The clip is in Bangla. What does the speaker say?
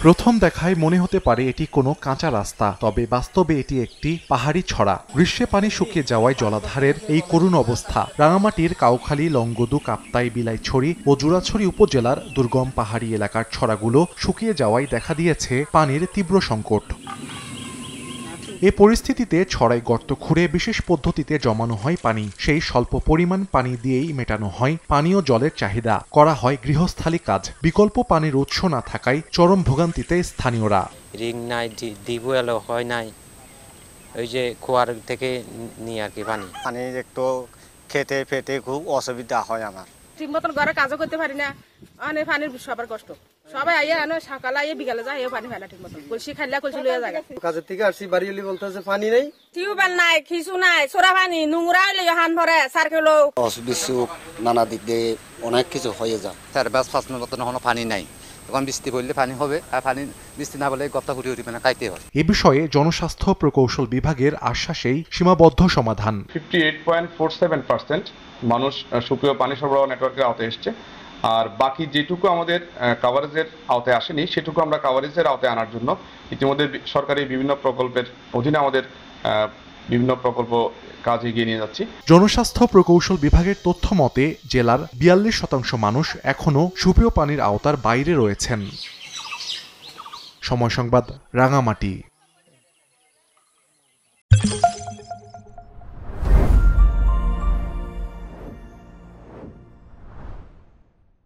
প্রথম দেখায় মনে হতে পারে এটি কোনো কাঁচা রাস্তা, তবে বাস্তবে এটি একটি পাহাড়ি ছড়া। গ্রীষ্মে পানি শুকিয়ে যাওয়ায় জলাধারের এই করুণ অবস্থা। রাঙামাটির কাউখালী, লংগদু, কাপ্তাই, বিলাইছড়ি ও জুরাছড়ি উপজেলার দুর্গম পাহাড়ি এলাকার ছড়াগুলো শুকিয়ে যাওয়ায় দেখা দিয়েছে পানির তীব্র সংকট। এ পরিস্থিতিতে ছড়ায় গর্ত খুঁড়ে বিশেষ পদ্ধতিতে জমানো হয় পানি। সেই স্বল্প পরিমাণ পানি দিয়েই মেটানো হয় পানীয় জলের চাহিদা, করা হয় গৃহস্থালী কাজ। বিকল্প পানির উৎস না থাকায় চরম ভোগান্তিতে স্থানীয়রা। রিং নাই, ডিপো এলো হয় নাই, ওই যে কুয়ার থেকে নিয়ে আর কি পানি একটু খেতে ফেতে খুব অসুবিধা হয় আমার। ঠিক মতন ঘরে কাজও করতে পারি না, অনেক পানির সবার কষ্ট। সবাই আইয়া আনো, সকালে আইয়া বিকালে যায়, পানি ফেলা ঠিক মতন কলসি খাইলা কলসি লইয়া যায়। কাজের থেকে আসছি বাড়ি হলি বলতেছে পানি নেই, টিউবওয়েল নাই, কিছু নাই, সোরা পানি নোংরা হইলে হান ভরে সার্কেল অসুখ নানা দিক দিয়ে অনেক কিছু হয়ে যায়। 4-5 মিনিট মতন এখনো পানি নাই। এখন বৃষ্টি পড়লে পানি হবে, আর পানি বৃষ্টি না হলে গর্ত ফুটি উঠবে না, খাইতে হয়। এ বিষয়ে জনস্বাস্থ্য প্রকৌশল বিভাগের আশ্বাসেই সীমাবদ্ধ সমাধান। 58.47% মানুষ সুপেয় পানি সরবরাহ নেটওয়ার্কের আওতায় এসছে, আর বাকি যেটুকু আমাদের কাভারেজের আওতায় আসেনি সেটুকু আমরা কাভারেজের আওতায় আনার জন্য ইতিমধ্যে সরকারি বিভিন্ন প্রকল্পের অধীনে আমাদের বিভিন্ন প্রকল্প কাজ এগিয়ে নিয়ে যাচ্ছি। জনস্বাস্থ্য প্রকৌশল বিভাগের তথ্য মতে জেলার 42% মানুষ এখনও সুপেয় পানির আওতার বাইরে রয়েছেন। সময় সংবাদ, রাঙামাটি।